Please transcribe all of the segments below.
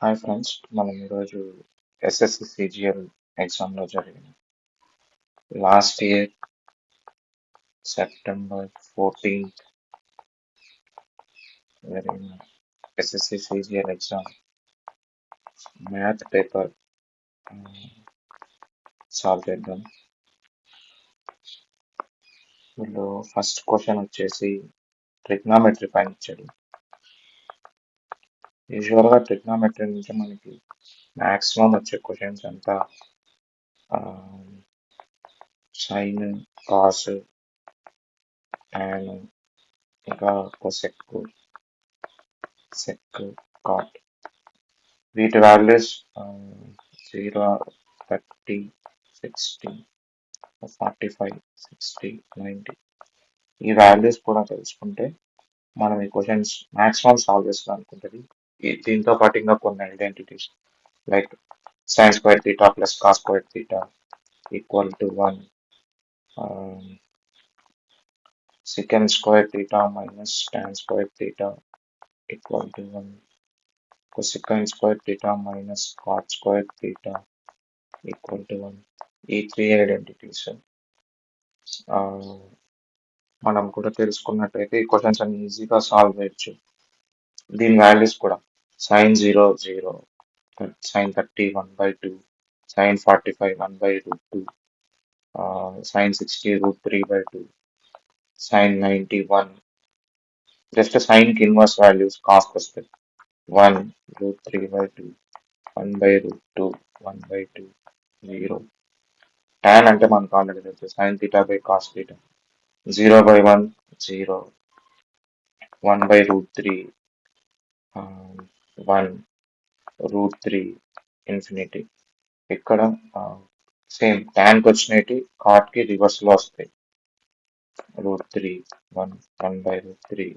Hi friends, మనం ఈరోజు SSC CGL ఎగ్జామ్లో జరిగిన లాస్ట్ ఇయర్ September 14th జరిగిన SSC CGL exam math paper solve చేద్దాం. వీళ్ళు ఫస్ట్ క్వశ్చన్ వచ్చేసి ట్రిగ్నామెట్రీ పైన ఇచ్చాడు. యూజువల్గా ట్రిగ్నామెట్రీ నుంచి మనకి మ్యాక్సిమం వచ్చే క్వశ్చన్స్ అంతా సైన్, కాస్, టాన్, ఇంకా కొసెక్, సెక్, కాట్. వీటి వాల్యూస్ 0, 30, 60, 45, 60, 90. ఈ వాల్యూస్ కూడా తెలుసుకుంటే మనం ఈ క్వశ్చన్స్ మ్యాక్సిమం సాల్వ్ చేస్తాం అనుకుంటుంది. దీంతో పాటు ఇంకా కొన్ని identities like sine square theta plus cos square theta equal to 1, second square theta minus tan square theta equal to 1, cosecant square theta minus cot square theta equal to 1. ఈ three identities మనం కూడా తెలుసుకున్నట్టయితే ఈ questions అన్ని ఈజీగా solve చేయొచ్చు. దీని values కూడా sin 0 0, sin 30 1/2, sin 45 1/√2, sin 60 √3/2, sin 90 1. Just sign కి ఇన్వర్స్ వాల్యూస్ కాస్కి వస్తాయి 1 √3/2, 1/√2, 1/2, 0. tan అంటే మనకు ఆల్రెడీ తెలుసు sin theta by cos theta. 0/1, 0, 1/√3, 1, √3, infinity. ఇక్కడ సేమ్ ట్యాన్కి వచ్చినట్టు కాట్కి రివర్స్లో వస్తాయి √3, 1, 1/√3,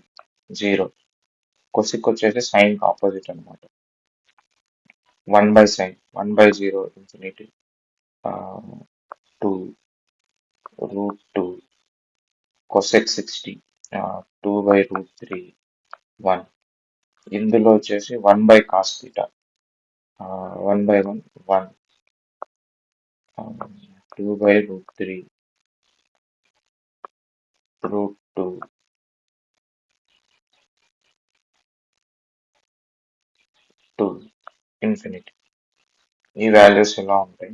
0. కొసిక్ వచ్చేసి సైన్కి ఆపోజిట్ అనమాట 1/sin, 1/0, ఇన్ఫినిటీ, 2, √2, cosec 60, 2/√3, 1. ఇందులో వచ్చేసి 1/cos theta, 1/1, 1, 2/√3, √2, 2, ఇన్ఫినిటీ. ఈ వాల్యూస్ ఎలా ఉంటాయి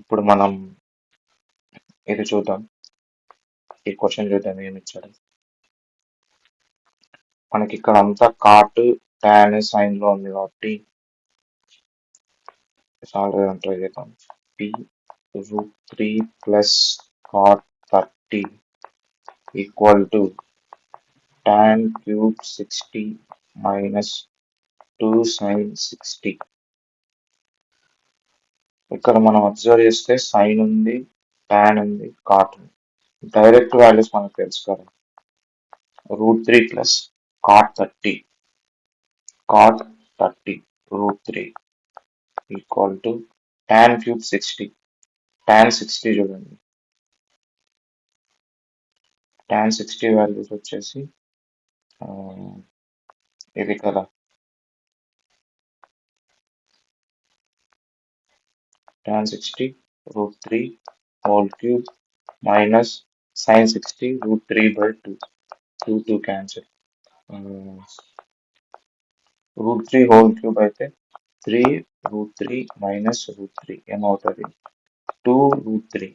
ఇప్పుడు మనం ఇది చూద్దాం. ఈ క్వశ్చన్ చూద్దాం ఏమి ఇచ్చాడు. మనకి ఇక్కడ అంతా కాట్ టాన్ సైన్ లో ఉంది కాబట్టి సాల్వ్ ట్రై చేద్దాం. p√3 plus cot 30 equal to tan cube 60 minus 2 sin 60. ఇక్కడ మనం అబ్జర్వ్ చేస్తే సైన్ ఉంది, టాన్ ఉంది, కాట్ ఉంది. డైరెక్ట్ వాల్యూస్ మనకు తెలుసు కదా. √3 plus cot 30, cot 30 √3 equal to tan cube 60, tan 60 చూడండి, tan 60 వాల్యూస్ వచ్చేసి ఇది కదా tan 60 √3 whole cube minus sin 60 √3/2, 2 cancel. √3 whole cube అయితే 3 √3 minus √3 ఏమవుతుంది 2 √3.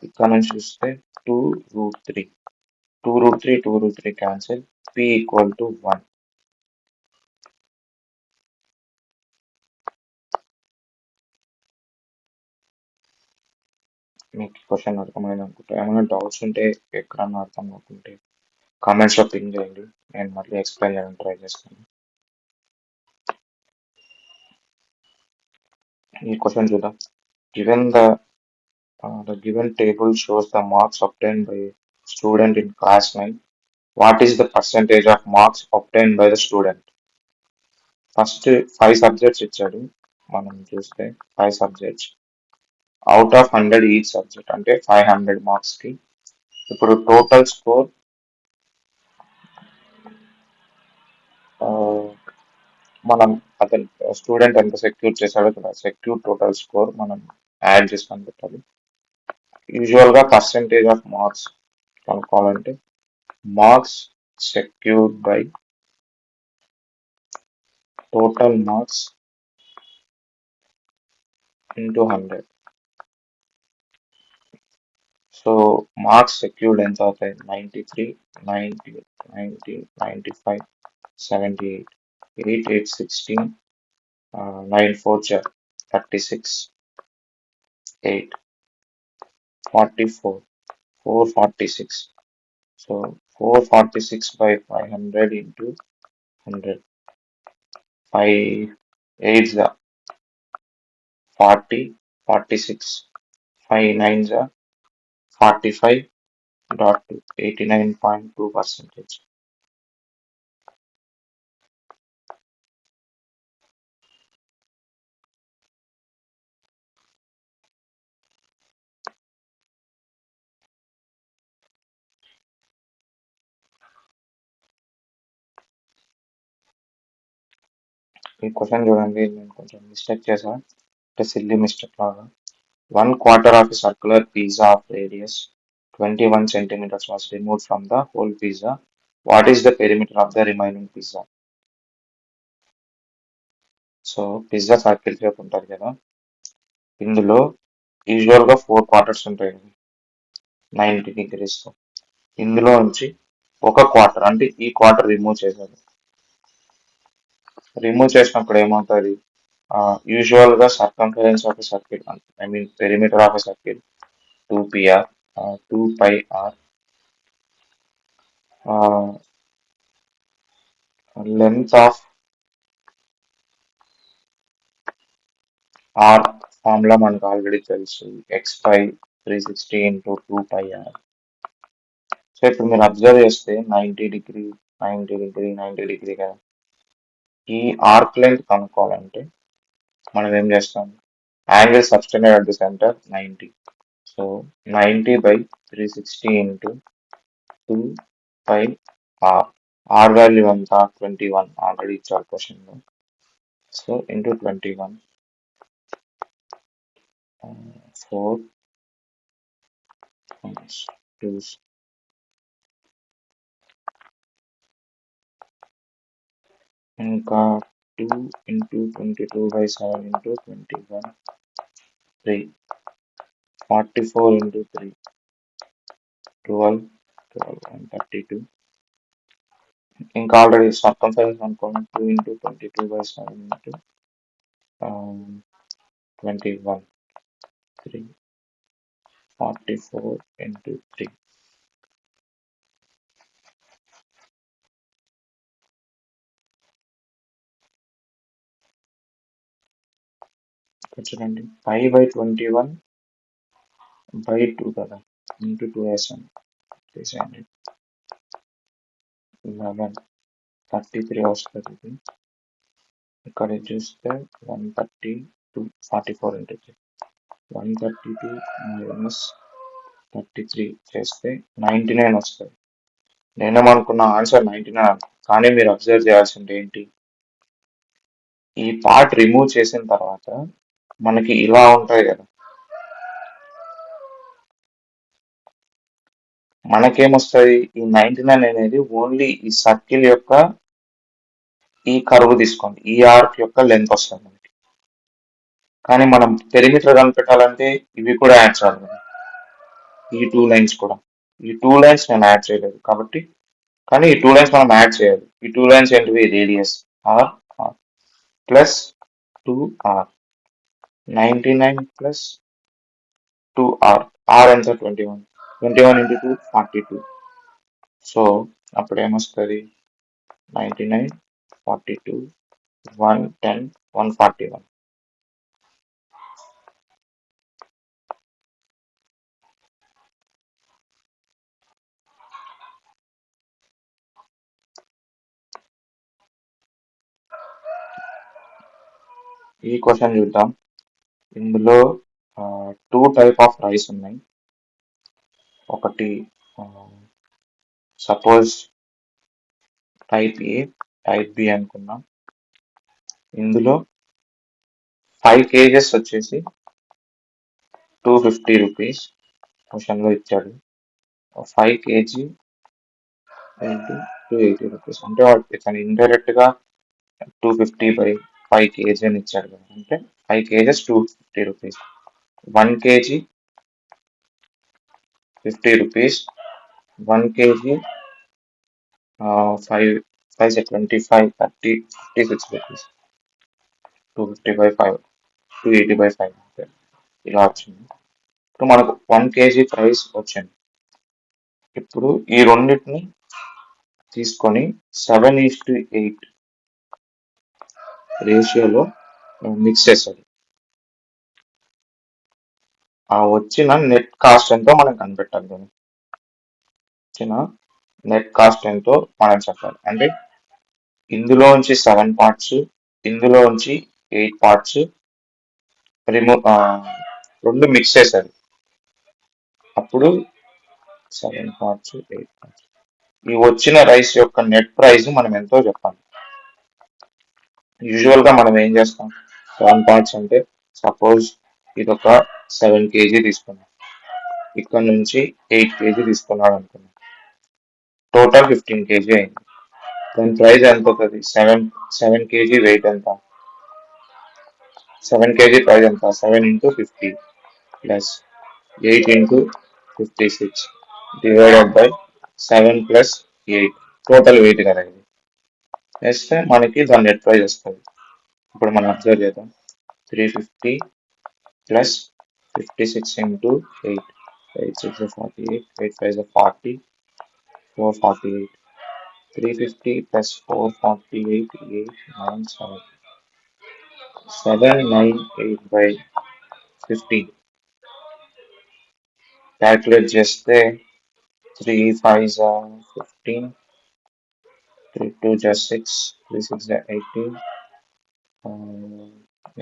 ఇక్కడ నుంచి చూస్తే 2 √3, 2 √3, 2 √3 cancel, p ఈక్వల్ టు 1. మీకు క్వశ్చన్ అర్థమైంది అనుకుంటా. ఏమైనా డౌట్స్ ఉంటే ఎక్కడన్నా అర్థం కాకుంటే కామెంట్స్లో పింగ్ చేయండి, నేను మళ్ళీ ఎక్స్ప్లెయిన్ చేయడానికి ట్రై చేస్తాను. ఈ క్వశ్చన్ చూద్దాం. Given the given table shows the marks obtained by student in class 9. What is the percentage of marks obtained by the student? First 5 subjects ఇచ్చాడు. మనం చూస్తే 5 subjects out of 100 each subject అంటే 500 మార్క్స్కి. ఇప్పుడు total score మనం అతను student ఎంత secure చేశాడో ఇక్కడ సెక్యూర్ టోటల్ స్కోర్ మనం యాడ్ చేసి కనిపెట్టాలి. యూజువల్గా పర్సెంటేజ్ ఆఫ్ మార్క్స్ కనుక్కోవాలంటే marks secured by total marks into 100. So marks secured ఎంత అవుతాయి? 93, 90, 90, 95, 78, 8, 8, 16, 9, 4, 36, 8, 44, 446. So 446 by 500 into 100. 5 8s are 40, 46. 5 9s are 45.2, 89.2%. ఈ క్వశ్చన్ చూడండి, నేను కొంచెం మిస్టేక్ చేశాను, అంటే సిల్లీ మిస్టేక్ లాగా. 1/4 of a circular pizza of radius 21 centimeters was removed from the whole pizza. What is the perimeter of the remaining pizza? So pizza circle shape ఉంటుంది కదా, ఇందులో యూజువల్గా 4 క్వార్టర్స్ ఉంటాయి కదా, 90 degrees. ఇందులో నుంచి ఒక క్వార్టర్ అంటే ఈ క్వార్టర్ రిమూవ్ చేశారు. రిమూవ్ చేసినప్పుడు ఏమవుతుంది? యూజువల్గా circumference of circle, I mean perimeter of circle 2pr, 2πr, length of r formula మనకు ఆల్రెడీ తెలుసు, x/360 into 2πr. సో ఇప్పుడు మీరు అబ్జర్వ్ చేస్తే 90 డిగ్రీ, 90 డిగ్రీ, 90 డిగ్రీ కదా, ఈ ఆర్క్ లెంత్ కనుక్కోవాలంటే మనం ఏం చేస్తాం? Angle subtended at the centre 90. So 90/360 into 2πr. R value ఎంత? 21 ఆల్రెడీ ఇచ్చారు క్వశ్చన్లో. So into 21, 4 2. ఇంకా 2 into 22/7 into 21, 3, 44 into 3, 12, 12 and 32. ఇంకా ఆల్రెడీ సర్కంఫరెన్స్ అనుకోండి, 2 into 22/7 into 21, 3, 44 into 3. చూడండి 5/21/2 కదా, ఇంటూ 2 వేసాను, తీసేయండి, 11, 33 వస్తుంది. ఇది ఇక్కడ చూస్తే 132, 44 into 3, 132 minus 33 చేస్తే 99 వస్తుంది. నేనేమనుకున్నా ఆన్సర్ 99, కానీ మీరు అబ్జర్వ్ చేయాల్సింది ఏంటి, ఈ పార్ట్ రిమూవ్ చేసిన తర్వాత మనకి ఇలా ఉంటాయి కదా, మనకేమొస్తుంది? ఈ 99 అనేది ఓన్లీ ఈ సర్కిల్ యొక్క ఈ కర్వ్ తీసుకోండి, ఈ ఆర్క్ యొక్క లెంత్ వస్తుంది మనకి. కానీ మనం పెరిమీటర్ కనిపెట్టాలంటే ఇవి కూడా యాడ్ చేయాలి కదా, ఈ 2 లైన్స్ కూడా. ఈ 2 లైన్స్ నేను యాడ్ చేయలేదు కాబట్టి, కానీ ఈ 2 లైన్స్ మనం యాడ్ చేయాలి. ఈ 2 లైన్స్ ఏంటివి? Radius r plus 2r, 99 plus 2r, r ఎంత? 21, 21 into 2, 42. సో అప్పుడు ఏమొస్తుంది? 99, 42, 110, 141. ఈ క్వశ్చన్ చూద్దాం. ఇందులో 2 టైప్ ఆఫ్ రైస్ ఉన్నాయి. ఒకటి సపోజ్ టైప్ ఏ, టైప్ బి అనుకున్నాం. ఇందులో 5 కేజెస్ వచ్చేసి 250 రూపీస్ క్వశ్చన్లో ఇచ్చాడు. 5 కేజీ ఇంటూ 280 రూపీస్ అంటే ఇతను ఇండైరెక్ట్ గా 250 బై 5 కేజీ అని ఇచ్చాడు కదా, అంటే 5 kgs 250 rupees. 1 KG 50 rupees. 1 KG 5 5 25 30 56 rupees. 250 by 5 280 by 5 అంటే ఇలా వచ్చింది. ఇప్పుడు మనకు 1 కేజీ ప్రైస్ వచ్చింది. ఇప్పుడు ఈ రెండింటిని తీసుకొని 7:8 రేషియోలో మిక్స్ చేశారు. ఆ వచ్చిన నెట్ కాస్ట్ ఎంతో మనం కనిపెట్టాలి కదా. వచ్చిన నెట్ కాస్ట్ ఎంతో మనం చెప్పాలి. అంటే ఇందులోంచి 7 పార్ట్స్, ఇందులోంచి 8 పార్ట్స్ రెండు మిక్స్ చేశారు. అప్పుడు 7 పార్ట్స్ 8 పార్ట్స్. ఈ వచ్చిన రైస్ యొక్క నెట్ ప్రైస్ మనం ఎంతో చెప్పాలి. యూజువల్ గా మనం ఏం చేస్తాం, 7 పార్ట్స్ అంటే సపోజ్ ఇది ఒక 7 కేజీ తీసుకున్నాం, ఇక్కడ నుంచి 8 కేజీ తీసుకున్నాడు అనుకున్నాం, టోటల్ 15 కేజీ అయింది. దాని ప్రైస్ ఎంత అవుతుంది? 7 కేజీ వెయిట్ ఎంత? 7 కేజీ ప్రైస్ ఎంత? 7 into 50 plus 8 into 56 divided by 7 plus 8 total weight కదా ఇది. వేస్తే మనకి దాని నెట్ ప్రైస్ వస్తుంది. ఇప్పుడు మనం అబ్జర్వ్ చేద్దాం. 350 plus 56 into 8 8 6 48 8 5 40 448 350 plus 448 897 798 by 15. Calculate చేస్తే 3 5s are 15, 3 2s are 6, 3 6s are 18,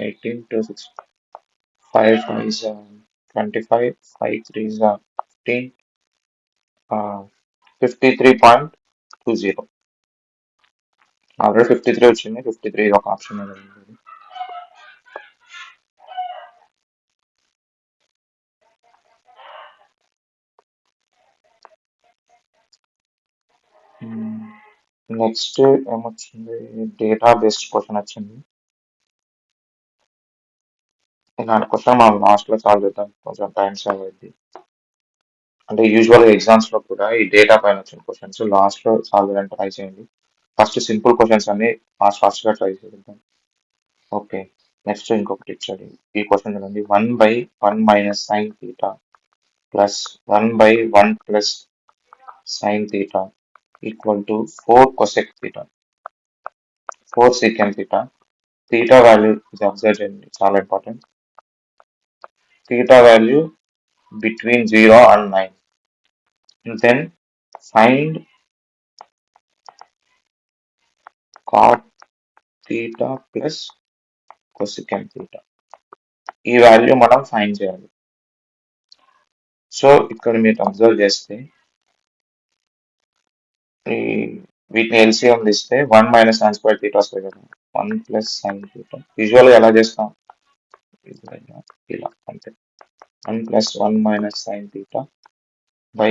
18 2 6, 5 5s are 25, 5 3s are 15, 53.20. Already 53 వచ్చింది, 53 ఒక ఆప్షన్ అనేది. నెక్స్ట్ ఏమొచ్చింది, డేటా బేస్డ్ క్వశ్చన్ వచ్చింది. ఇలాంటి క్వశ్చన్ మనం లాస్ట్లో సాల్వ్ చేద్దాం, కొంచెం టైం సేవ్ అయింది. అంటే యూజువల్గా ఎగ్జామ్స్లో కూడా ఈ డేటా పైన వచ్చిన క్వశ్చన్స్ లాస్ట్లో సాల్వ్ చేయడానికి ట్రై చేయండి. ఫస్ట్ సింపుల్ క్వశ్చన్స్ అన్ని ఫాస్ట్గా ట్రై చేద్దాం. ఓకే, నెక్స్ట్ ఇంకొకటి ఇచ్చాడు. ఈ క్వశ్చన్ చూడండి. 1/1 minus sine theta plus 1/1 plus sine theta equal to 4 cosec theta 4 secant theta. Theta value ఇది అబ్జర్వ్ చేయండి, చాలా important. Theta value between 0 and 9. Then find cot theta plus cosecant theta. ఈ value మనం find చేయాలి. So ఇక్కడ మీరు observe చేస్తే వీటిని ఎల్సిఎం తీస్తే 1 మైనస్ సైన్ స్క్వేర్ థీటా వస్తుంది కదా, 1 ప్లస్ సైన్ థీటా. యూజువల్గా ఎలా చేస్తాం, ఇలా అంతే. 1 plus 1 minus sine theta by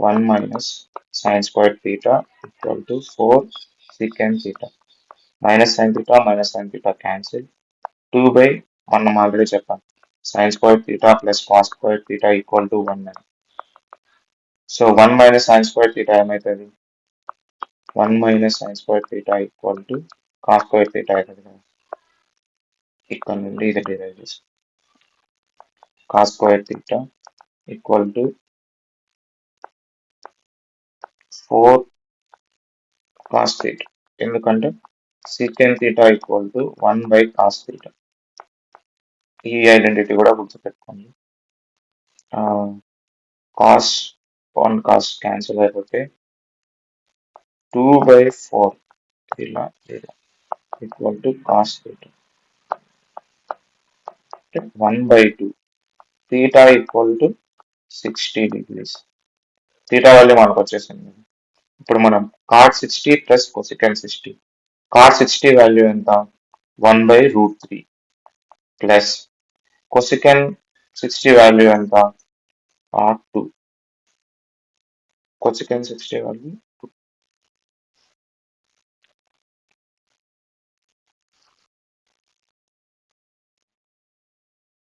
1 minus sine square theta equal to 4 secant theta. Minus sine theta cancel. 2 మనం ఆల్రెడీ చెప్పాం, sine square theta plus cos square theta equal to 1 అని. So 1 minus sine square theta ఏమవుతుంది? 1 minus sine square theta equal to cos square theta అవుతుంది కదా. ఇక్కడ నుండి ఇది derive చేసి cos square theta equal to 4 cos theta, ఎందుకంటే secant theta equal to 1 by cos theta. ఈ ఐడెంటిటీ కూడా గుర్తుపెట్టుకోండి. కాస్ 1 కాస్ క్యాన్సిల్ అయిపోతే 2/4 ఇలా equal to cos theta, 1/2. Theta equal to 60 degrees. Theta value మనకు వచ్చేసింది. ఇప్పుడు మనం cot 60 plus cosecant 60. Cot 60 value ఎంత? 1/√3 ప్లస్ cosecant 60 వాల్యూ ఎంత? R2. Cosecant 60 value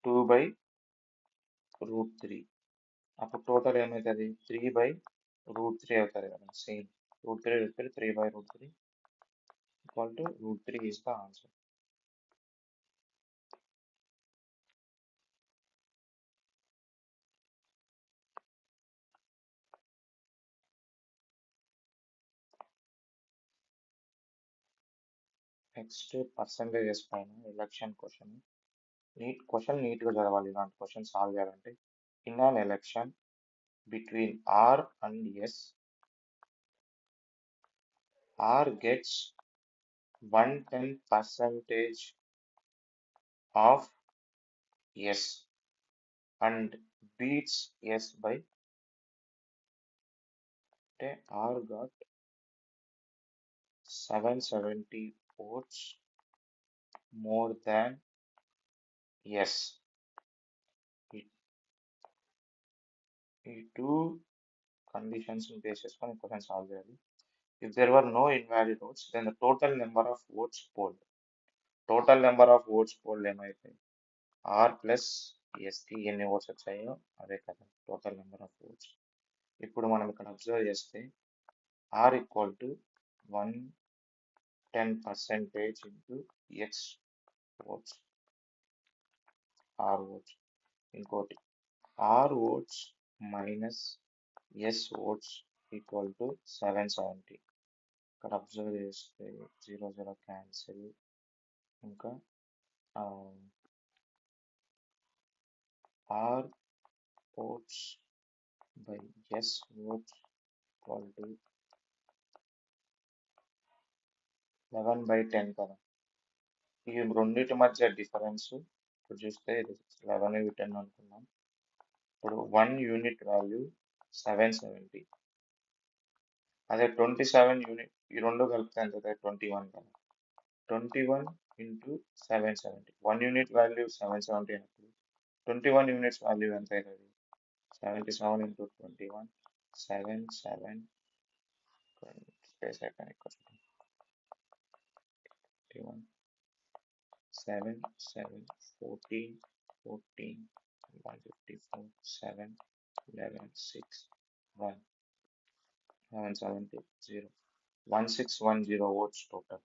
2/√3. అప్పుడు టోటల్ ఏమవుతుంది? 3/√3 అవుతుంది కదా, same. √3 √3 3/√3 equal to √3 is the answer. Next percentages పైన ఎలక్షన్ క్వశ్చన్. క్వశ్చన్ నీట్గా చదవాలి ఇలాంటి క్వశ్చన్ సాల్వ్ చేయాలంటే. In an election between R and S, R gets 110% of S and beats S by, R got 770 votes more than S. ఈ two conditions base చేసుకొని question solve చేయాలి. If there were no invalid votes, then the total number of votes polled. Total number of votes polled ఏమైతాయి? R plus ఎస్కి ఎన్ని votes వచ్చాయో అదే కదా total number of oats. ఇప్పుడు మనం ఇక్కడ అబ్జర్వ్ చేస్తే R equal to 110% into x votes, R votes. ఇంకోటి R votes minus S votes equal to 770. ఇక్కడ అబ్జర్వ్ చేస్తే 0 0 క్యాన్సిల్. ఇంకా R votes by S votes equal to 11/10 కదా. ఈ రెండింటి మధ్య డిఫరెన్స్ ఇప్పుడు చూస్తే 11/10 అనుకున్నాం. ఇప్పుడు 1 యూనిట్ వాల్యూ 770. అదే 27 యూనిట్, ఈ రెండు కలిపితే ఎంత? 21 కదా. 21 ఇంటూ 770. 1 యూనిట్ వాల్యూ 770 అయినప్పుడు 21 యూనిట్స్ వాల్యూ ఎంత అవుతుంది? 77 ఇంటూ 21 77 స్పేస్ అయిపోయింది ఇక్కడ. 7 7 14 14 154 7 11 6 1 770 0 1610 votes total.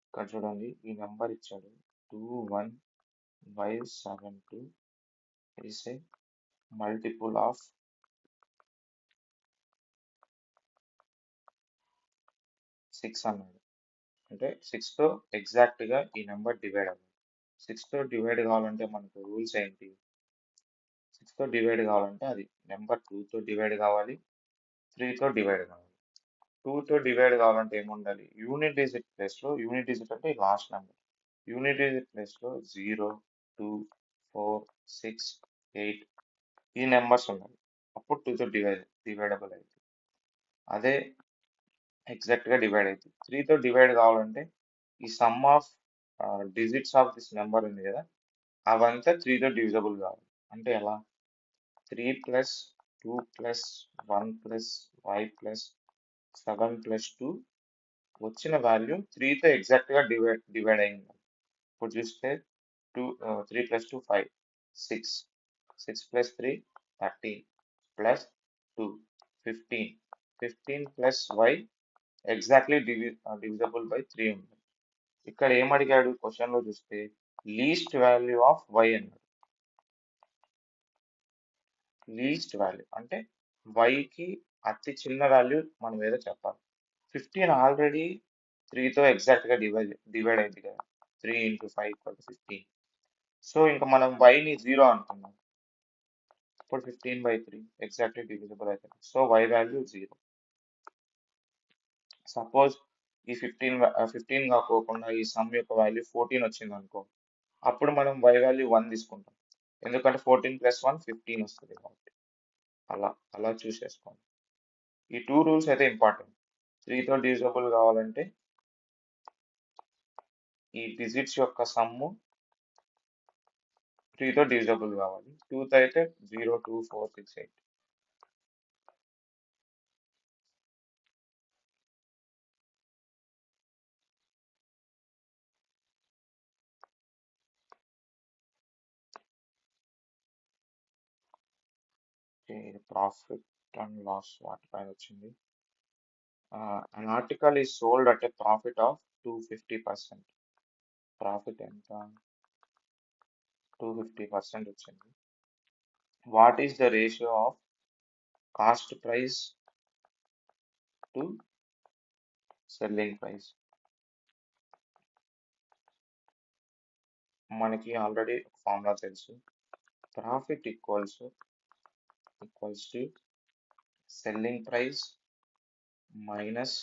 ఇక్కడ చూడండి, ఈ నెంబర్ ఇచ్చాడు 21572 is a multiple of 6 అన్నాడు. అంటే 6తో ఎగ్జాక్ట్గా ఈ నెంబర్ డివైడ్ అవ్వాలి. 6తో డివైడ్ కావాలంటే మనకు రూల్స్ ఏంటి? 6తో డివైడ్ కావాలంటే అది నెంబర్ 2తో డివైడ్ కావాలి, 3తో డివైడ్ కావాలి. 2తో డివైడ్ కావాలంటే ఏముండాలి? యూనిట్ డిజిట్ ప్లేస్లో, యూనిట్ డిజిట్ అంటే లాస్ట్ నెంబర్, యూనిట్ డిజిట్ ప్లేస్లో 0 2 4 6 8 ఈ నెంబర్స్ ఉండాలి. అప్పుడు 2తో డివైడబుల్ అవుతుంది. అదే ఎగ్జాక్ట్గా డివైడ్ అవుతుంది. 3తో డివైడ్ కావాలంటే ఈ some of digits of this number ఉంది కదా, అవంతా 3తో డివిజబుల్ కావాలి. అంటే ఎలా? 3 plus 2 plus 1 plus 5 plus 7 plus 2 వచ్చిన వాల్యూ 3తో ఎగ్జాక్ట్గా డివైడ్ అయింది. ఇప్పుడు చూస్తే 3 plus 2 5 6 6 plus 3 13 plus 2 15 15 plus y exactly divisible by 3 ఉంది. ఇక్కడ ఏం అడిగాడు క్వశ్చన్లో చూస్తే? లీస్ట్ వాల్యూ ఆఫ్ y అన్నాడు. లీస్ట్ వాల్యూ అంటే వైకి అతి చిన్న వాల్యూ మనం ఏదో చెప్పాలి. 15 ఆల్రెడీ 3తో ఎగ్జాక్ట్గా డివైడ్ అయింది కదా, 3 ఇంటూ 5 15. సో ఇంకా మనం వైని 0 అనుకున్నాం. ఇప్పుడు 15/3 ఎగ్జాక్ట్లీ డివిజిబుల్ అవుతుంది. So y value 0. సపోజ్ ఈ 15 కాకోకుండా ఈ సమ్ యొక్క వాల్యూ 14 వచ్చింది అనుకో, అప్పుడు మనం y వాల్యూ 1 తీసుకుంటాం. ఎందుకంటే 14 + 1 15 వస్తుంది కాబట్టి అలా అలా చూసేసుకోండి. ఈ టూ రూల్స్ అయితే ఇంపార్టెంట్. 3తో డివిజబుల్ కావాలంటే ఈ డిజిట్స్ యొక్క సమ్ము 3తో డివిజబుల్ కావాలి. 2తో అయితే 0 2 4 6 8. ఇది ప్రాఫిట్ అండ్ లాస్ వాటిపైన వచ్చింది. An article is sold at a profit of 250%. Profit ఎంత? 250% వచ్చింది. What is the ratio of cost price to selling price? మనకి ఆల్రెడీ ఫార్ములా తెలుసు. Profit equals to selling price minus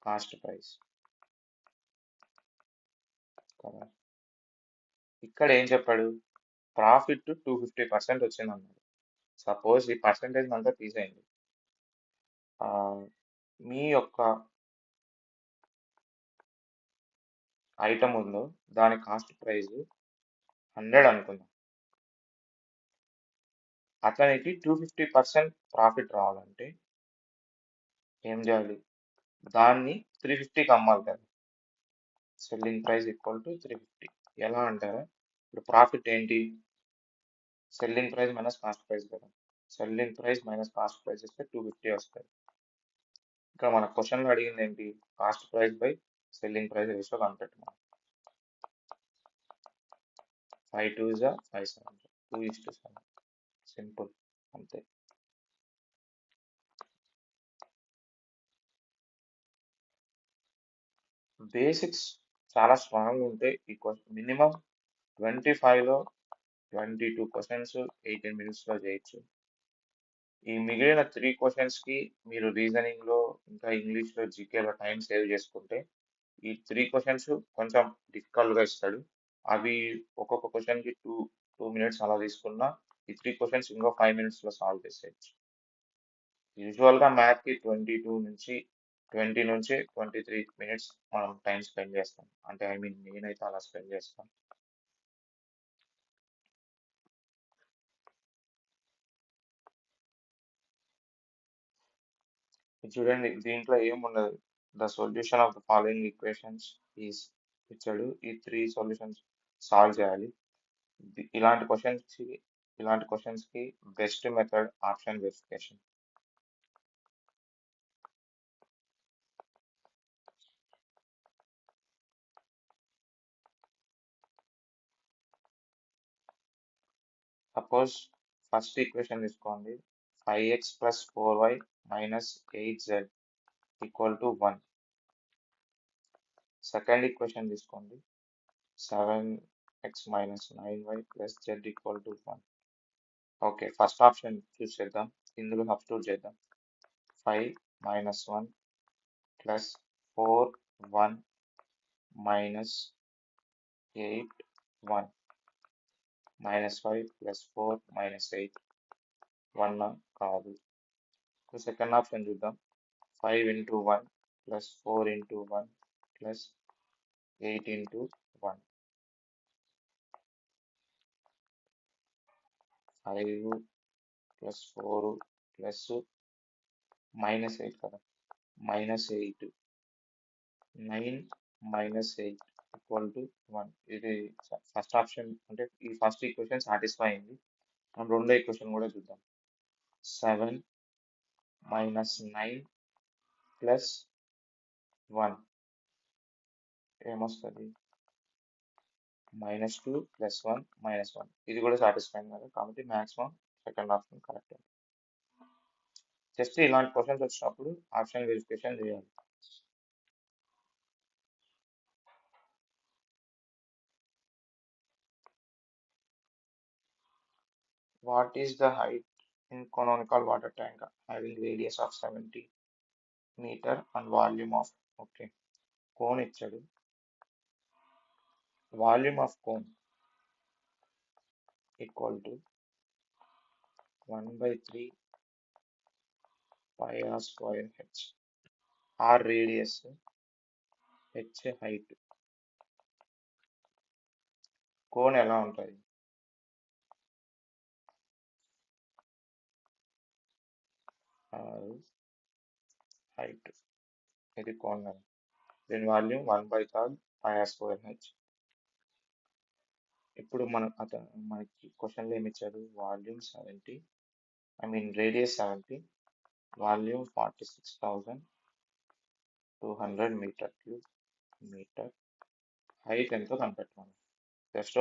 cost price కదా. ఇక్కడ ఏం చెప్పాడు? ప్రాఫిట్ 250% వచ్చింది అన్నాడు. సపోజ్ ఈ పర్సంటేజ్ అంతా తీసేయండి. మీ యొక్క ఐటమ్ ఉందో దాని కాస్ట్ ప్రైస్ 100 అనుకుందాం. అతనికి 250% ప్రాఫిట్ రావాలంటే ఏం చేయాలి? దాన్ని 350కి అమ్మాలి కదా. Selling price equal to 350. ఎలా అంటారా? ఇప్పుడు ప్రాఫిట్ ఏంటి? Selling price minus cost price కదా. Selling price minus cost price ఇస్తే 250 వస్తుంది. ఇక్కడ మన క్వశ్చన్లో అడిగింది ఏంటి? Cost price by selling price ratio కనిపెట్టమని. 5 2 5 7 2:7. సింపుల్, అంతే. బేసిక్స్ చాలా స్ట్రాంగ్ ఉంటే ఈ మినిమం 25లో 22 క్వశ్చన్స్ 18 మినిట్స్లో చేయొచ్చు. ఈ మిగిలిన 3 క్వశ్చన్స్కి మీరు రీజనింగ్లో ఇంకా ఇంగ్లీష్లో జీకేలో టైం సేవ్ చేసుకుంటే ఈ 3 క్వశ్చన్స్ కొంచెం డిఫికల్ట్గా ఇస్తాడు. అవి ఒక్కొక్క క్వశ్చన్కి 2 మినిట్స్ అలా తీసుకున్నా ఈ 3 క్వశ్చన్స్ ఇంకో 5 మినిట్స్లో సాల్వ్ చేసేయచ్చు. యూజువల్గా మ్యాథ్కి 20 నుంచి 23 మినిట్స్ మనం టైం స్పెండ్ చేస్తాం. అంటే ఐ మీన్ నేనైతే అలా స్పెండ్ చేస్తాను. చూడండి, దీంట్లో ఏముండదు. The solution of the following equations is ఇచ్చాడు. ఈ 3 సొల్యూషన్స్ సాల్వ్ చేయాలి. ఇలాంటి క్వశ్చన్స్కి best method option verification. Suppose first equation తీసుకోండి. 5x + 4y - 8z = 1. Second equation తీసుకోండి. 7x - 9y + z = 1. Okay, first option choose చేద్దాం. ఇందులో సబ్స్టిట్యూట్ చేద్దాం. 5 - 1 + 4 1 - 8 1 -5 + 4 - 8 1 కాదు. సెకండ్ ఆప్షన్ చూద్దాం. 5 × 1 + 4 × 1 + 8 × 1. 5 + 4 + -8 కదా. -8 9 - 8 = 1. ఇది ఫస్ట్ ఆప్షన్, అంటే ఈ ఫస్ట్ ఈక్వేషన్ సాటిస్ఫై అయింది. మనం రెండో ఈక్వేషన్ కూడా చూద్దాం. 7 - 9 + 1 ఏమొస్తుంది? -2 + 1 - 1. ఇది కూడా సాటిస్ఫై అయింది కదా, కాబట్టి maximum second option correct. Just ఇలాంటి క్వశ్చన్స్ వచ్చినప్పుడు ఆప్షన్ వెరిఫికేషన్ చేయాలి. What is the height in canonical water tank having radius of 70 meter and volume of, okay, cone ఇచ్చాడు. Volume of cone equal to 1/3 pi r square h. R radius, h height. Cone ఎలా ఉంటుంది? R height, ఇది cone. దీని volume 1/3 pi r square h. ఇప్పుడు మనకి క్వశ్చన్లో ఏమి ఇచ్చారు? Volume 70, I mean radius 70, volume 46,200 metre cube metre. Height ఎంతో కనిపెట్టమని. జస్ట్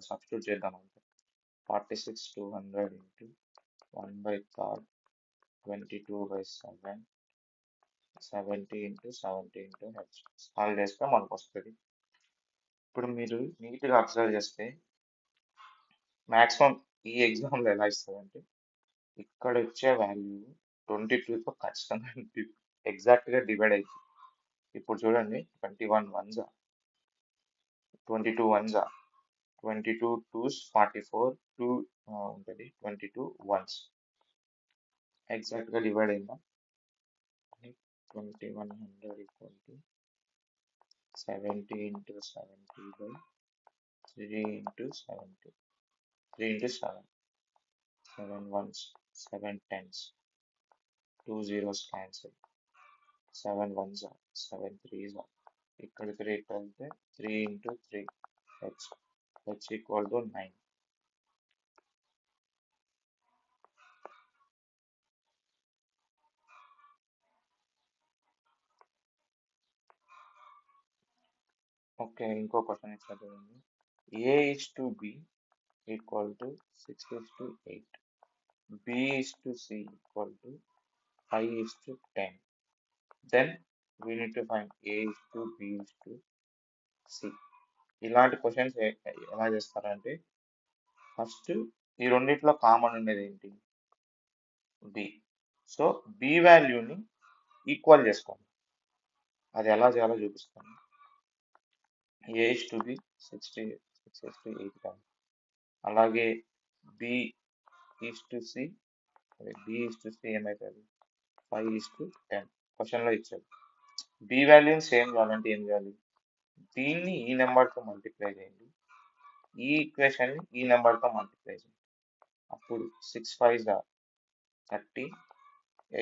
సబ్స్టిట్యూట్ చేద్దాం అంతే. 46,200 into 1/3 22/7 70 into 70 into H. Solve చేస్తే మనకు వస్తుంది. ఇప్పుడు మీరు నీట్గా అబ్జర్వ్ చేస్తే మ్యాక్సిమం ఈ ఎగ్జామ్లో ఎలా ఇస్తుందంటే ఇక్కడ వచ్చే వాల్యూ 22తో ఖచ్చితంగా ఎగ్జాక్ట్గా డివైడ్ అవుతుంది. ఇప్పుడు చూడండి, 21 వన్స్, 22 వన్స్, 22 2s 44, 2 ఉంటుంది, 22 వన్స్ ఎగ్జాక్ట్గా డివైడ్ అయిందా? 2100 equal to 70 into 70/3 into 70, 3 into 7, 7 ones, 7 tens, 2 zeros cancel, 7 ones, 7 threes, ఇక్కడ 3 కలిపితే 3 into 3 h, h equal to 9. Okay, ఇంకో క్వశ్చన్ ఇచ్చారు. A is to B equal to 6:8. B is to C equal to 5:10. Then we need to find A is to B is to C. ఇలాంటి questions ఎలా చేస్తారంటే first ఈ రెండిట్లో common ఉండేది ఏంటి? B. So B వాల్యూని equal చేసుకోండి. అది ఎలా చేయాలో చూపిస్తాను. ఏ ఇస్ టు బి 6:8 కాదు. అలాగే B is to C, B is to C ఏమవుతుంది? 5:10. క్వశ్చన్లో ఇచ్చారు. బి వాల్యూని సేమ్ కావాలంటే ఏం చేయాలి? దీన్ని ఈ నెంబర్తో మల్టిప్లై చేయండి, ఈ ఈక్వేషన్ని ఈ నెంబర్తో మల్టిప్లై చేయండి. అప్పుడు 6 5s 30,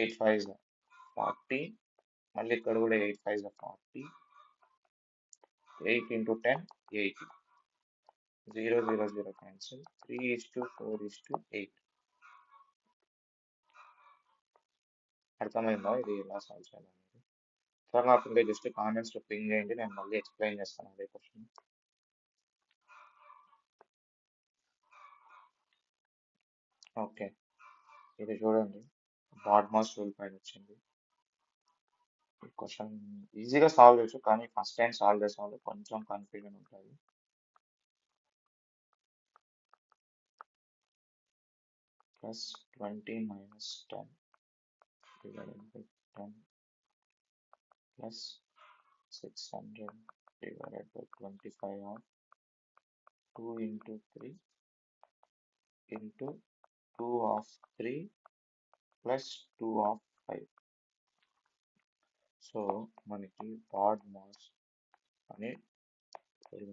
8 5s 40, మళ్ళీ ఇక్కడ కూడా 8 5s 40, 8 ఇంటూ 10 80, 0 0 0 క్యాన్సిల్, 3:4:8. అర్థమైందా ఇది ఎలా సాల్వ్ చేయాలనేది? సార్ నాకు ఇంకా జస్ట్ కామెంట్స్లో పింగ్ చేయండి, నేను మళ్ళీ ఎక్స్ప్లెయిన్ చేస్తాను అదే క్వశ్చన్. ఓకే, ఇది చూడండి, బాడ్మాస్ రూల్ పైన వచ్చింది. ఈ క్వశ్చన్ ఈజీగా సాల్వ్ చేయొచ్చు, కానీ ఫస్ట్ టైం సాల్వ్ చేసే వాళ్ళు కొంచెం కన్ఫ్యూజన్ ఉంటుంది. Plus 20 minus 10 divided by 10 plus 600 divided by 25 of 2 into 3 into 2 of 3 plus 2 of 5. So మనకి బాడ్ మాస్ అని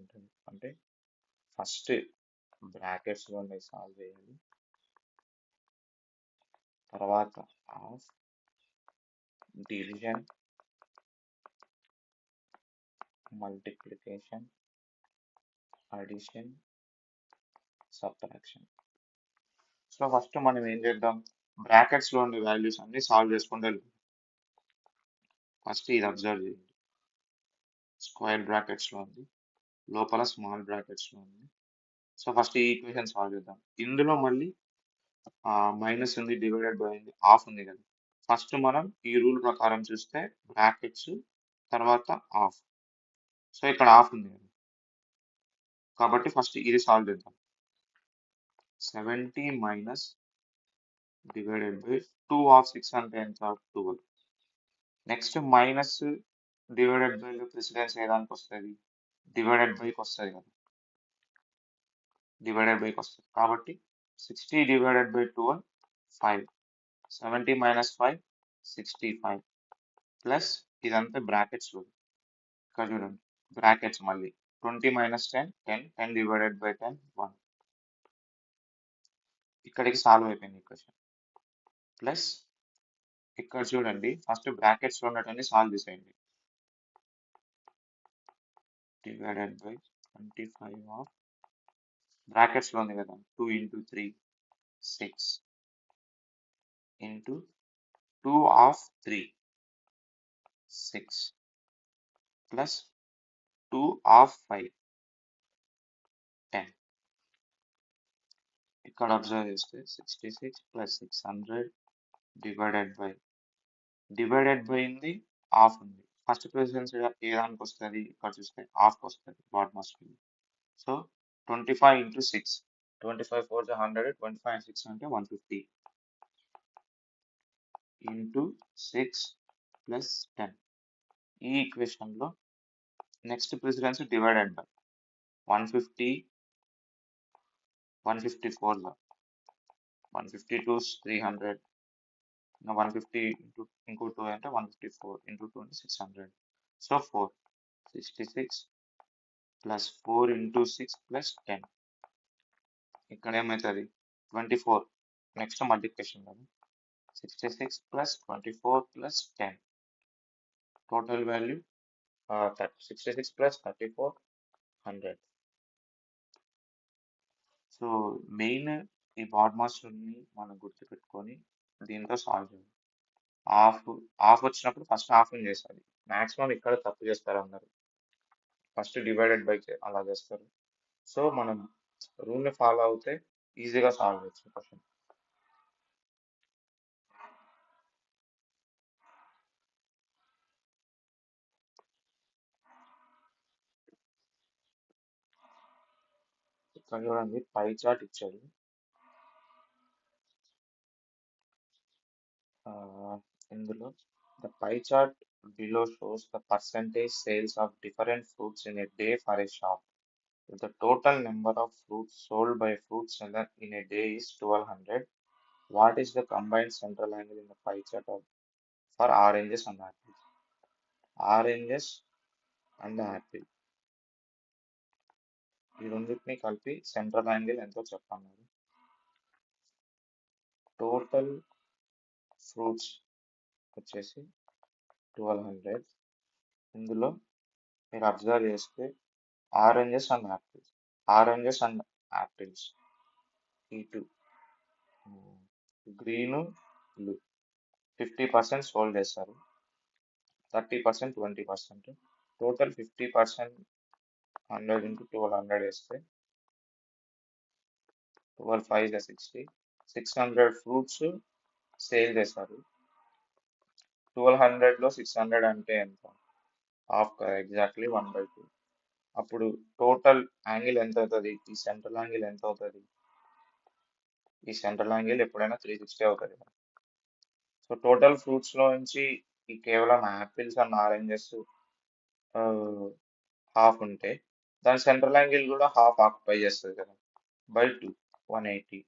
ఉంటుంది. అంటే ఫస్ట్ బ్రాకెట్స్లోనే సాల్వ్ చేయాలి, తర్వాత of, division, multiplication, addition, subtraction. So first మనం ఏం చేద్దాం, బ్రాకెట్స్లో ఉండే వాల్యూస్ అన్ని సాల్వ్ చేసుకుంటూ వెళ్తాం. ఫస్ట్ ఇది అబ్జర్వ్ చేయండి, స్క్వేర్ బ్రాకెట్స్లో ఉంది, లోపల స్మాల్ బ్రాకెట్స్లో ఉంది. సో ఫస్ట్ ఈ ఈక్వేషన్ సాల్వ్ చేద్దాం. ఇందులో మళ్ళీ మైనస్ ఉంది, డివైడెడ్ బై ఉంది, ఆఫ్ ఉంది కదా. ఫస్ట్ మనం ఈ రూల్ ప్రకారం చూస్తే బ్రాకెట్స్ తర్వాత ఆఫ్. సో ఇక్కడ ఆఫ్ ఉంది కదా, కాబట్టి ఫస్ట్ ఇది సాల్వ్ చేద్దాం. 70 మైనస్ డివైడెడ్ బై 2 ఆఫ్ 6 అంటే ఎంత? 12. Next minus divided by precedence ఏ దానికి వస్తుంది? డివైడెడ్ బైకి వస్తుంది కదా. డివైడెడ్ బైకి వస్తుంది కాబట్టి 60 డివైడెడ్ బై 12 5 70 మైనస్ 5 65 ప్లస్ ఇదంతా బ్రాకెట్స్లో ఇక్కడ చూడండి బ్రాకెట్స్ మళ్ళీ 20 మైనస్ 10 10 10 డివైడెడ్ బై 10 1 ఇక్కడికి సాల్వ్ అయిపోయింది ఈక్వేషన్ ప్లస్ ఇక్కడ చూడండి ఫస్ట్ బ్రాకెట్స్ లో ఉన్నటువంటి సాల్వ్ చేసేయండి డివైడెడ్ బై 25 ఆఫ్ బ్రాకెట్స్ లో ఉంది కదా 2 into 3 6 into 2 of 3 6 plus 2 of 5 10 ఇక్కడ అబ్జర్వ్ చేస్తే 66 ప్లస్ 600 డివైడెడ్ బై ఉంది హాఫ్ ఉంది ఫస్ట్ ప్రెసిడెన్స్ ఏ దానికి వస్తుంది ఇక్కడ చూస్తే హాఫ్ వస్తుంది bat must so 25 into 6 25 4 100 25 and 6 అంటే 150 ఇంటూ 6 ప్లస్ 10 ఈ ఈక్వేషన్ లో నెక్స్ట్ ప్రెసిడెన్స్ డివైడెడ్ బై 150 154 లో 152 300 150 ఇంటూ 2 అంటే 154 ఇంటూ 2 అంటే 600 సో 4 66 ప్లస్ 4 ఇంటూ 6 ప్లస్ 10 ఇక్కడ ఏమవుతుంది 24 నెక్స్ట్ మల్టిప్లికేషన్ కదా 66 plus 24 plus 10 total value 66 plus 34 100 so main ఈ బాడ్ మాస్టర్ని మనం గుర్తుపెట్టుకొని దీంతో సాల్వ్ చేయాలి హాఫ్ వచ్చినప్పుడు ఫస్ట్ హాఫ్ చేస్తారు మాక్సిమం ఇక్కడ తప్పు చేస్తారు అందరు ఫస్ట్ డివైడెడ్ బై అలా చేస్తారు సో మనం రూల్ని ఫాలో అవుతే ఈజీగా సాల్వ్ చేయొచ్చు క్వశ్చన్ ఇక్కడ చూడండి పై చార్ట్ ఇచ్చారు ఇందులో the pie chart below shows the percentage sales of different fruits in a day for a shop. If the total number of fruits sold by a fruit seller in a day is 1200, what is the combined central angle in the pie chart for oranges and apples? Oranges and apple. ఈ రెండింటిని కలిపి central angle ఎంతో చెప్పన్నారు total fruits వచ్చేసి 1200 ఇందులో మీరు observe చేస్తే oranges and apples ఈ two green blue 50% sold చేస్తారు 30% 20% టోటల్ 50% 100 ఇంటూ 1200 వేస్తే 12 5 60 600 ఫ్రూట్స్ సేల్ చేస్తారు 1200లో 600 అంటే ఎంత హాఫ్ కదా ఎగ్జాక్ట్లీ 1/2 అప్పుడు టోటల్ యాంగిల్ ఎంత అవుతుంది ఈ సెంట్రల్ యాంగిల్ ఎంత అవుతుంది ఈ సెంట్రల్ యాంగిల్ ఎప్పుడైనా 360 అవుతుంది సో టోటల్ ఫ్రూట్స్ లో నుంచి ఈ కేవలం యాపిల్స్ అండ్ ఆరెంజెస్ హాఫ్ ఉంటే దాని సెంట్రల్ యాంగిల్ కూడా హాఫ్ ఆక్యుపై చేస్తుంది కదా బై 2 180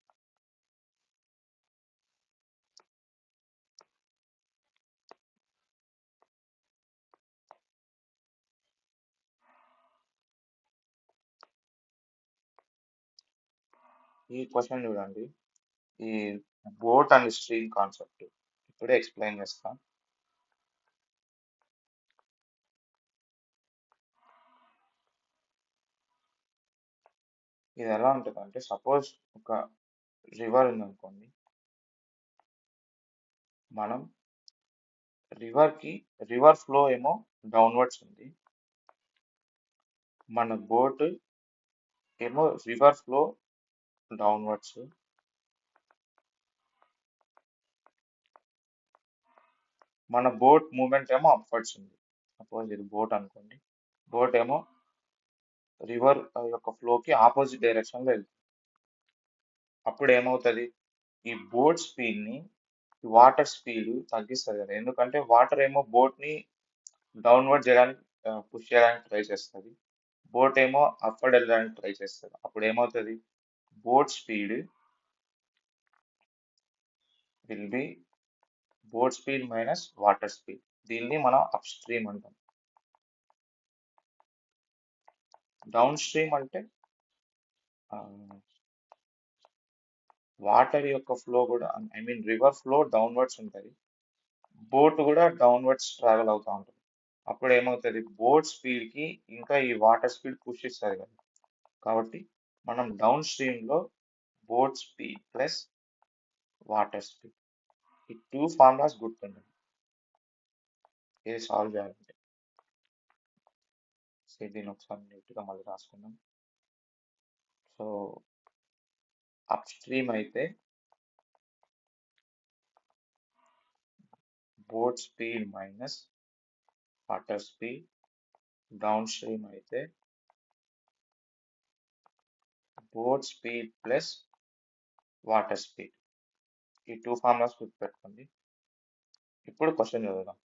ఈ క్వశ్చన్ చూడండి ఈ బోట్ అండ్ స్ట్రీమ్ కాన్సెప్ట్ ఇప్పుడే ఎక్స్ప్లెయిన్ చేస్తా ఇది ఎలా ఉంటుంది అంటే సపోజ్ ఒక రివర్ ఉందనుకోండి మనం రివర్ ఫ్లో ఏమో డౌన్వర్డ్స్ ఉంది మన బోట్ ఏమో రివర్ ఫ్లో డౌన్వర్డ్స్ మన బోట్ మూమెంట్ ఏమో అప్వర్డ్స్ ఉంది సపోజ్ ఇది బోట్ అనుకోండి బోట్ ఏమో రివర్ యొక్క ఫ్లోకి ఆపోజిట్ డైరెక్షన్ లో వెళ్తుంది అప్పుడు ఏమవుతుంది ఈ బోట్ స్పీడ్ ని వాటర్ స్పీడ్ తగ్గిస్తుంది కదా ఎందుకంటే వాటర్ ఏమో బోట్ ని డౌన్వర్డ్ చేయడానికి పుష్ చేయడానికి ట్రై చేస్తుంది బోట్ ఏమో అప్వర్డ్ వెళ్ళడానికి ట్రై చేస్తుంది అప్పుడు ఏమవుతుంది boat speed will be boat speed minus water speed. దీన్ని మనం అప్ స్ట్రీమ్ అంటాం. డౌన్ స్ట్రీమ్ అంటే వాటర్ యొక్క ఫ్లో కూడా, I mean river flow downwards ఉంటుంది, బోట్ కూడా డౌన్వర్డ్స్ ట్రావెల్ అవుతూ ఉంటుంది. అప్పుడు ఏమవుతుంది, బోట్ స్పీడ్కి ఇంకా ఈ వాటర్ స్పీడ్ పుష్ ఇస్తుంది కదా. కాబట్టి మనం డౌన్ స్ట్రీమ్లో boat speed plus water speed, ఈ టూ ఫార్ములాస్ గుర్తుంటుంది ఇది సాల్వ్ చేయాలంటే. సో దీన్ని ఒకసారి నీట్గా మళ్ళీ రాసుకుందాం. సో అప్ స్ట్రీమ్ అయితే boat speed minus water speed, downstream అయితే boat speed plus water speed. ఈ టూ ఫార్ములాస్ గుర్తుపెట్టుకోండి. ఇప్పుడు క్వశ్చన్ చదువుదాం.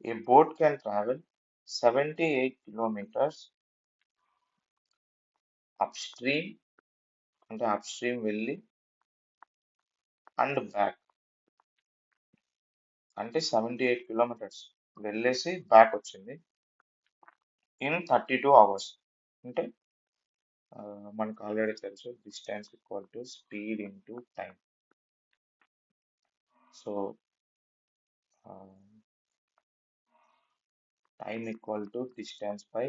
A boat can travel 78 kilometres upstream, అంటే అప్ స్ట్రీమ్ వెళ్ళి అండ్ బ్యాక్, అంటే 78 కిలోమీటర్స్ వెళ్ళేసి బ్యాక్ వచ్చింది ఇన్ 32 అవర్స్. అంటే మనకు ఆల్రెడీ తెలుసు distance equal to speed into time. So time equal to distance by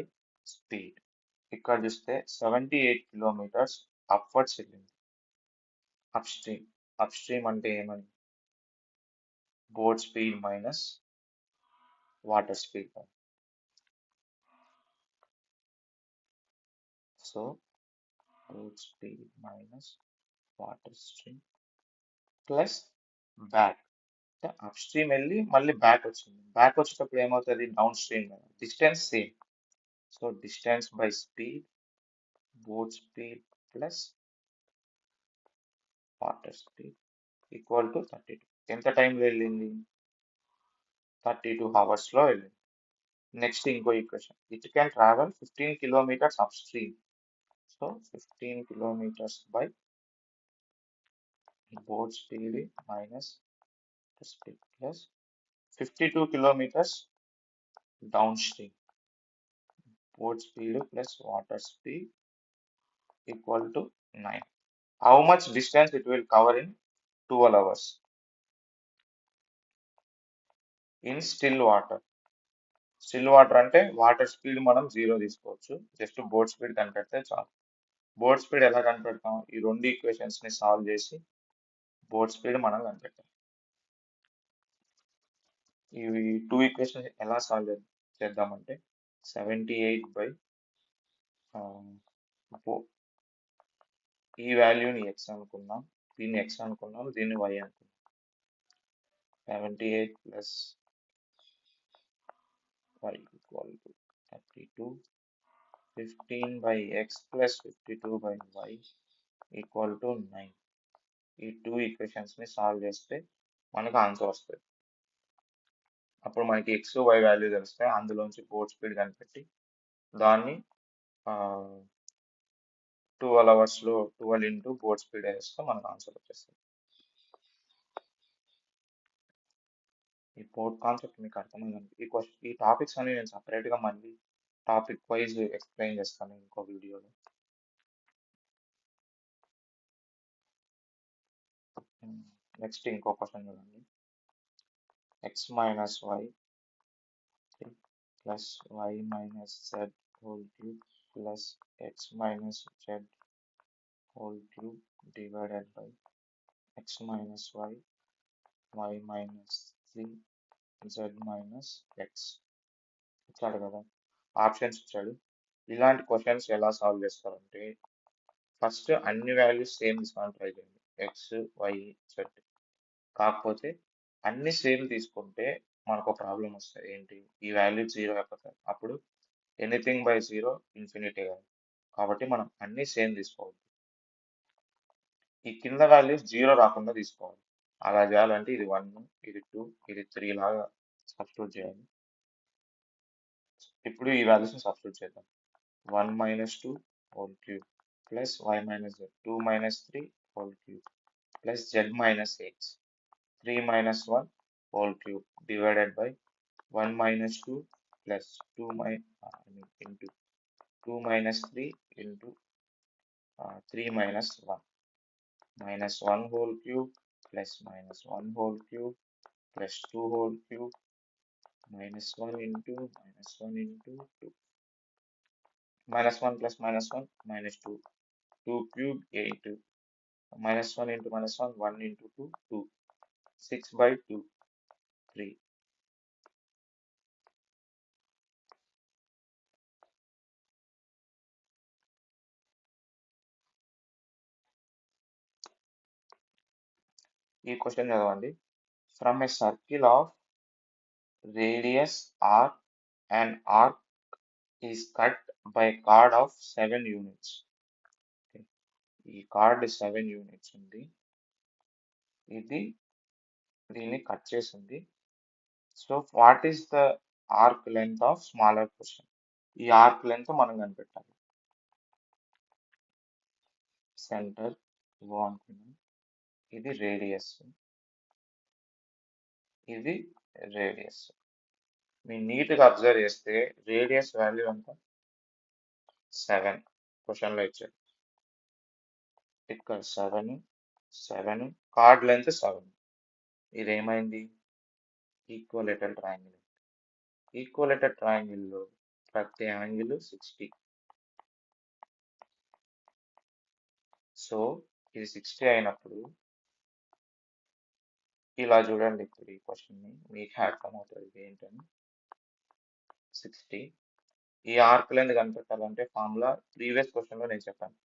speed. ఇక్కడ చూస్తే 78 కిలోమీటర్స్ అప్వర్డ్స్ వెళ్ళింది అప్ స్ట్రీమ్. అప్ స్ట్రీమ్ అంటే ఏమని, boat speed minus water speed. So boat speed minus water stream plus back, అంటే upstream వెళ్ళి మళ్ళీ back వచ్చింది. Back వచ్చేటప్పుడు ఏమవుతుంది, డౌన్ స్ట్రీమ్ కదా, distance same. So distance by speed, boat speed plus water speed equal to 32. ఎంత టైంలో వెళ్ళింది, 32 అవర్స్లో వెళ్ళింది. నెక్స్ట్ ఇంకో equation, it can travel 15 kilometres up stream. So 15 kilometres by boat speed minus speed plus 52 kilometers downstream. Boat speed plus water speed equal to 9. How much distance it will cover in 12 hours in still water? Still water అంటే water speed మనం 0 తీసుకోవచ్చు, just boat speed కనిపెడితే చాలు. Boat speed ఎలా కనిపెడతాం, ఈ రెండు equations ని solve చేసి boat speed మనం కనిపెట్టాం. ఇవి టూ ఈక్వేషన్స్ ఎలా సాల్వ్ చేద్దామంటే 78 బై ఈ వాల్యూని ఎక్స్ అనుకున్నాం, దీన్ని ఎక్స్ అనుకున్నాం, దీన్ని వై అనుకున్నాం. 78 plus y equal to 32, 15 by X plus 52 by Y equal to 9. ఈ టూ ఈక్వేషన్స్ని సాల్వ్ చేస్తే మనకు ఆన్సర్ వస్తుంది. అప్పుడు మనకి ఎక్స్ వై వాల్యూ తెలిస్తే అందులోంచి బోట్ స్పీడ్ కనిపెట్టి దాన్ని 12 అవర్స్లో 12 ఇంటూ బోట్ స్పీడ్ వేస్తే మనకు ఆన్సర్ వచ్చేస్తుంది. ఈ బోట్ కాన్సెప్ట్ మీకు అర్థమైందండి. ఈ టాపిక్స్ అని నేను సపరేట్గా మళ్ళీ టాపిక్ వైజ్ ఎక్స్ప్లెయిన్ చేస్తాను ఇంకో వీడియోలో. నెక్స్ట్ ఇంకో క్వశ్చన్ చూడండి. X minus Y plus Y minus Z whole cube plus X minus Z whole cube divided by X minus Y, Y minus 3, Z minus X ఇచ్చాడు కదా, ఆప్షన్స్ ఇచ్చాడు. ఇలాంటి questions ఎలా సాల్వ్ చేస్తారంటే ఫస్ట్ అన్ని values same తీసుకొని try చేయండి, X why Z. కాకపోతే అన్ని సేమ్ తీసుకుంటే మనకు ఒక ప్రాబ్లం వస్తుంది, ఏంటి, ఈ వాల్యూ 0 అయిపోతుంది. అప్పుడు ఎనీథింగ్ బై 0 ఇన్ఫినిటీ కాదు. కాబట్టి మనం అన్ని సేమ్ తీసుకోవాలి. ఈ కింద వాల్యూస్ 0 రాకుండా తీసుకోవాలి. అలా చేయాలంటే ఇది 1, ఇది 2, ఇది 3 లాగా సబ్స్టిట్యూట్ చేయాలి. ఇప్పుడు ఈ వాల్యూస్ని సబ్స్టిట్యూట్ చేద్దాం. 1 minus 2 whole cube plus y minus z, 2 minus 3 whole cube plus z minus x, 3 minus 1 whole cube divided by 1 minus 2 plus 2 into 2 minus 3 into 3 minus 1 minus 1 whole cube plus minus 1 whole cube plus 2 whole cube minus 1 into 2 minus 1 plus minus 1 minus 2 2 cube 8 minus 1 into minus 1 1 into 2 2 6 by 2 3. ఈ question చదవండి. From a circle of radius r, an arc is cut by chord of 7 units. ఈ card 7 units ఉంది. ఇది దీన్ని cut చేసింది. So what is the arc length of smaller question? ఈ arc length మనం కనిపెట్టాలి. సెంటర్ అనుకున్నాం. ఇది రేడియస్, ఇది రేడియస్. మీరు నీట్గా అబ్జర్వ్ చేస్తే రేడియస్ వాల్యూ ఎంత? 7 క్వశ్చన్లో ఇచ్చారు. ఇక్కడ 7 కార్డ్ లెంత్ 7. ఇది ఏమైంది? Equilateral triangle. ఈక్వలేటరల్ ట్రయాంగిల్లో ప్రతి యాంగిల్ 60. సో ఇది 60 అయినప్పుడు ఇలా చూడండి. ఇప్పుడు ఈ క్వశ్చన్ని మీకు అర్థమవుతుంది ఇది ఏంటని. 60 ఈ ఆర్క్ లెంత్ కనిపెట్టాలంటే ఫార్ములా ప్రీవియస్ క్వశ్చన్లో నేను చెప్పాను.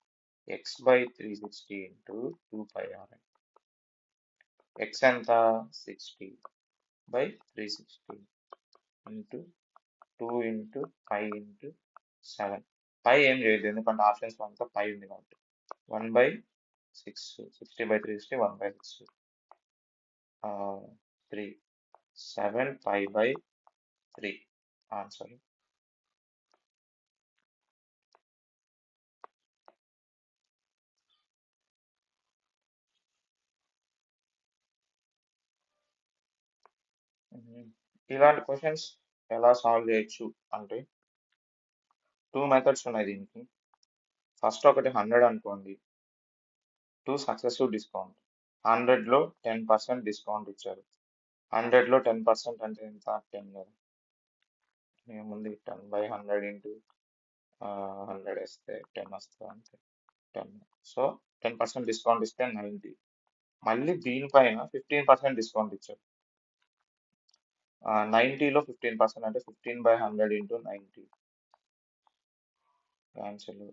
X by 360 into 2πr. X ఎంత? 60 by 360 into 2 into 5 into 7. Pi ఏం చేయదు ఎందుకంటే ఆప్షన్స్ అంతా పై ఉంది కాబట్టి. 1 by 6, 60 by 360 1 by 6 3 7 pi by 3 answer. ఇలాంటి క్వశ్చన్స్ ఎలా సాల్వ్ చేయొచ్చు అంటే 2 మెథడ్స్ ఉన్నాయి దీనికి. ఫస్ట్ ఒకటి 100 అనుకోండి, 2 సక్సెసివ్ డిస్కౌంట్. 100లో 10% డిస్కౌంట్ ఇచ్చారు. 100లో 10% అంటే ఎంత? 10 కదా. ఏముంది 10 బై 100 ఇంటూ 100 వేస్తే 10 వస్తుంది అంతే. 10. సో 10% డిస్కౌంట్ ఇస్తే 90. మళ్ళీ దీనిపైన 15% డిస్కౌంట్ ఇచ్చారు. 90లో 15% అంటే 15 బై 100 ఇంటూ 90. క్యాన్సిల్.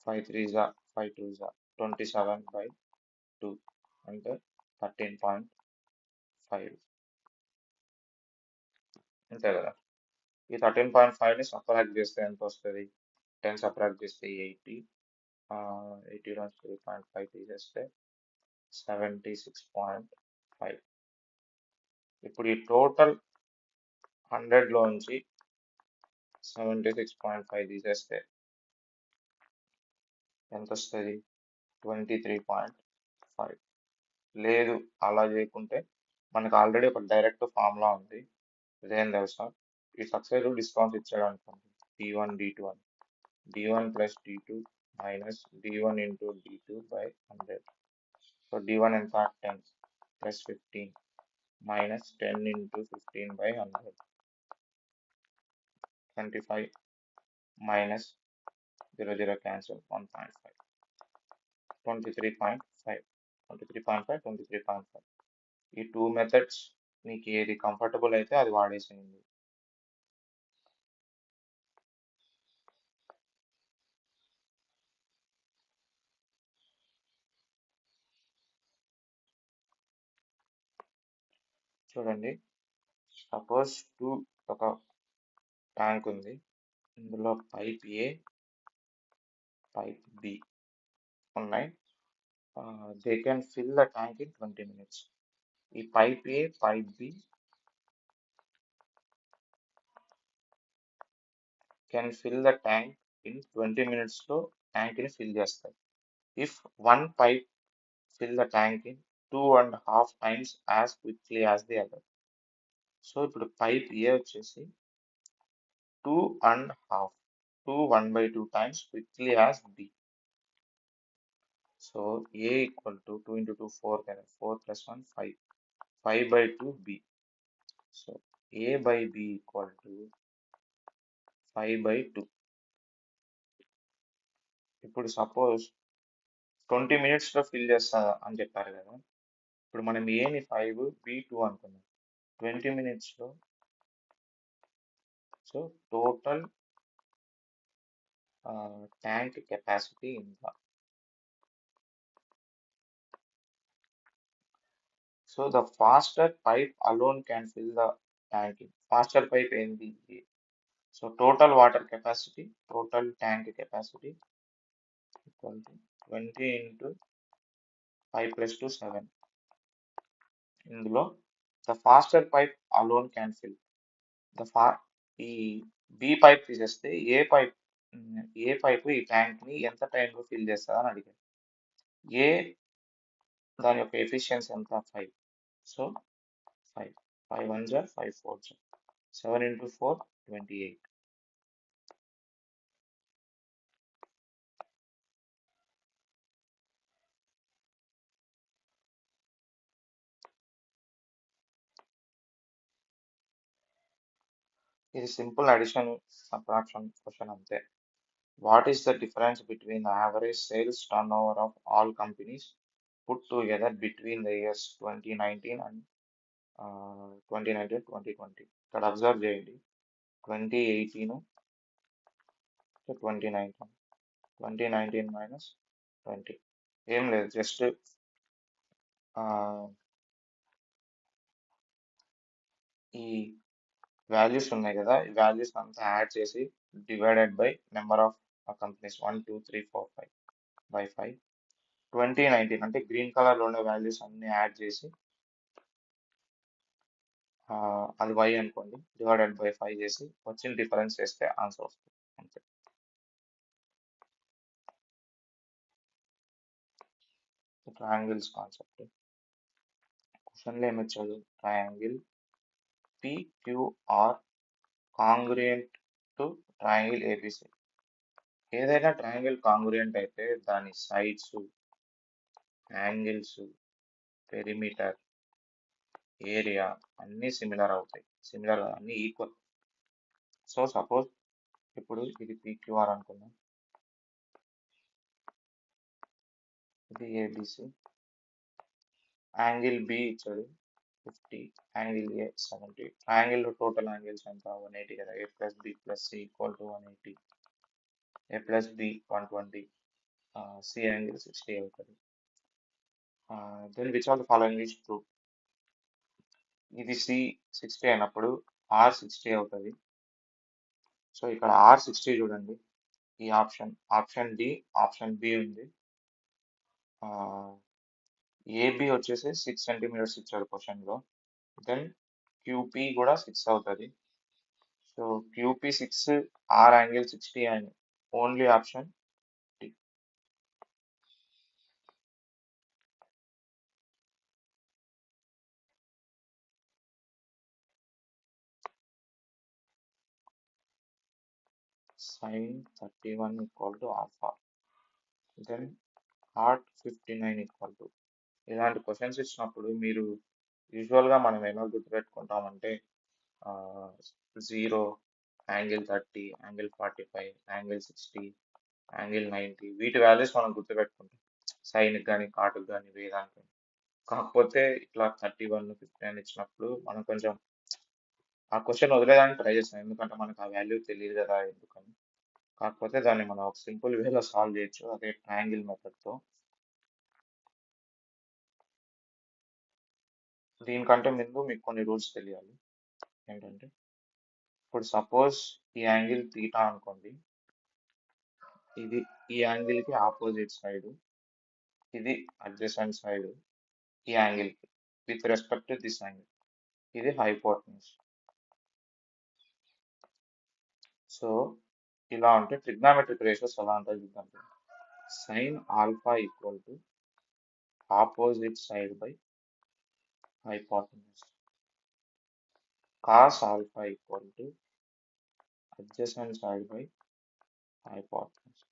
5 3 జా 5 2 జా 27 బై 2 అంటే 13.5 అంతే కదా. ఈ 13.5ని సబ్ట్రాక్ట్ చేస్తే ఎంత వస్తుంది? 10 సబ్ట్రాక్ట్ చేస్తే 80. 80లో 3.5 తీసేస్తే 76.5. ఇప్పుడు ఈ టోటల్ 100లోంచి 76.5 తీసేస్తే ఎంత వస్తుంది? 23.5. లేదు అలా చేయకుంటే మనకు ఆల్రెడీ ఒక డైరెక్ట్ ఫార్ములా ఉంది. ఇదేం తెలుసా? ఈ సక్సెసివ్ డిస్కౌంట్ ఇచ్చాడు అనుకోండి, D1 D2 అని. D1 plus D2 minus D1 into D2 by 100. So D1 ఎంత? 10 plus 15 minus 10 into 15 by 100. 25 minus 0 cancel 1.5. 23.5. 23.5 23.5. ఈ 2 మెథడ్స్ మీకు ఏది కంఫర్టబుల్ అయితే అది వాడేసేయండి. చూడండి, సపోజ్ ఒక ట్యాంక్ ఉంది. ఇందులో పైప్ ఏ, పైప్ బి ఉన్నాయి. They can fill the tank in 20 minutes. ఈ pipe A, pipe B can fill the tank in 20 minutes లో ట్యాంక్ ని ఫిల్ చేస్తాయి. If one pipe fill the tank in 2.5 times as quickly as the other. So ఇప్పుడు pipe A వచ్చేసి 2.5 1/2 times quickly as B. So A equal to 2 into 2 4 కదా, 4 plus 1 5, 5/2 B. So A by B equal to 5/2. ఇప్పుడు suppose 20 minutes లో fill చేస్తా అని చెప్పారు కదా. ఇప్పుడు మనం ఏని 5 B 2 అనుకున్నాం 20 minutes లో. So total tank capacity in the. So the faster pipe alone can fill the tank. Faster pipe ఏంది? So total water capacity, total tank capacity equal to 20 into 5 plus 2 7. ఇందులో the faster pipe alone can fill. The fa ఈ B pipe తీసేస్తే ఏ pipe ఈ tank ని ఎంత టైంలో fill చేస్తుందా అని అడిగారు. ఏ దాని యొక్క ఎఫిషియన్సీ ఎంత 5. సో 5 5 1 జా 5 4 జా 7 into 4 28. ఇది సింపుల్ అడిషన్ సబ్ట్రాక్షన్ క్వశ్చన్ అంతే. What is the difference between the average sales turn over of all companies put together between the years 2019 and 2020? ఇక్కడ అబ్జర్వ్ చేయండి, 2018 2019, 2019 మైనస్ 20. ఏం లేదు, జస్ట్ ఈ వాల్యూస్ ఉన్నాయి కదా, ఈ వాల్యూస్ అంతా యాడ్ చేసి divided by number of companies 1 2 3 4 5 by 5. 2019 అంటే గ్రీన్ కలర్ లో ఉండే వాల్యూస్ అన్ని యాడ్ చేసి అది y అనుకోండి, డివైడెడ్ బై 5 చేసి వచ్చిన డిఫరెన్స్ చేస్తే ఆన్సర్ వస్తుంది అంతే. ట్రయాంగిల్స్ కాన్సెప్ట్ క్వశ్చన్లో ఏమి ఇచ్చారు? Triangle PQR congruent to triangle ABC. ఏదైనా ట్రయాంగిల్ కాంగ్రుయెంట్ అయితే దాని సైడ్స్, యాంగిల్స్, పెరిమీటర్, ఏరియా అన్నీ సిమిలర్ అవుతాయి. సిమిలర్ అన్నీ ఈక్వల్. సో సపోజ్ ఇప్పుడు ఇది PQR అనుకుందాం, ఇది ABC, యాంగిల్ B ఇచ్చాడు 50, angle A 70. Triangle total angles ఎంత? 180 కదా. A plus B plus C equal to 180, A plus B 120, C angle 60 అవుతుంది. Then which of the following is true? ఇది C 60 అయినప్పుడు R 60 అవుతుంది. సో ఇక్కడ R 60 చూడండి, ఈ ఆప్షన్ డి, ఆప్షన్ బి ఉంది. ఏబి వచ్చేసి 6 సెంటీమీటర్స్ ఇచ్చాడు క్వశ్చన్లో. దెన్ క్యూపీ కూడా 6 అవుతుంది. So QP 6, R angle 60 and only option D. sin 31 equal to alpha, then what 59 equal to. ఇలాంటి క్వశ్చన్స్ ఇచ్చినప్పుడు మీరు యూజువల్గా మనం ఏమో గుర్తుపెట్టుకుంటామంటే 0, యాంగిల్ 30, యాంగిల్ 45, యాంగిల్ 60, యాంగిల్ 90, వీటి వాల్యూస్ మనం గుర్తుపెట్టుకుంటాం సైన్కి కానీ కాటుకు కానీ వేదానికి. కాకపోతే ఇట్లా 31 59 ఇచ్చినప్పుడు మనం కొంచెం ఆ క్వశ్చన్ వదిలేదానికి ట్రై చేస్తాం, ఎందుకంటే మనకు ఆ వాల్యూ తెలియదు కదా ఎందుకని. కాకపోతే దాన్ని మనం ఒక సింపుల్ వేలో సాల్వ్ చేయొచ్చు, అదే ట్రయాంగిల్ మెథడ్తో. దీనికంటే ముందు మీకు కొన్ని రూల్స్ తెలియాలి. ఏంటంటే ఇప్పుడు సపోజ్ ఈ యాంగిల్ తీటా అనుకోండి, ఇది ఈ యాంగిల్కి ఆపోజిట్ సైడ్, ఇది అడ్జసెంట్ సైడ్ ఈ యాంగిల్కి with respect to this angle, ఇది హైపోటెన్యూస్. సో ఇలా ఉంటే ట్రిగ్నామెట్రిక్ రేషియోస్ ఎలా ఉంటాయి చూద్దాం. Sine alpha equal to opposite side by hypotenuse. Cos alpha equal to adjacent side by hypotenuse.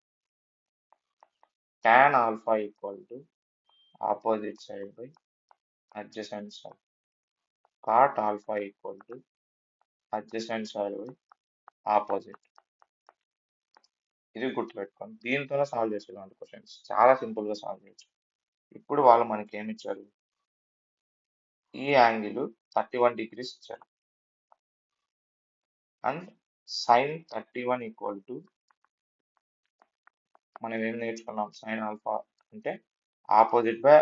tan alpha equal to opposite side by adjacent side. cot alpha equal to adjacent side by opposite. ఇది గుర్తుపెట్టుకోండి. దీంతోనే solve చేసే ఇలాంటి questions చాలా simple గా solve చేయొచ్చు. ఇప్పుడు వాళ్ళు మనకి ఏమి ఇచ్చారు? ఈ యాంగిల్ 31 degrees ఇచ్చారు అండ్ సైన్ 31 ఈక్వల్ టు మనం ఏం నేర్చుకున్నాం? సైన్ ఆల్ఫా అంటే ఆపోజిట్ బై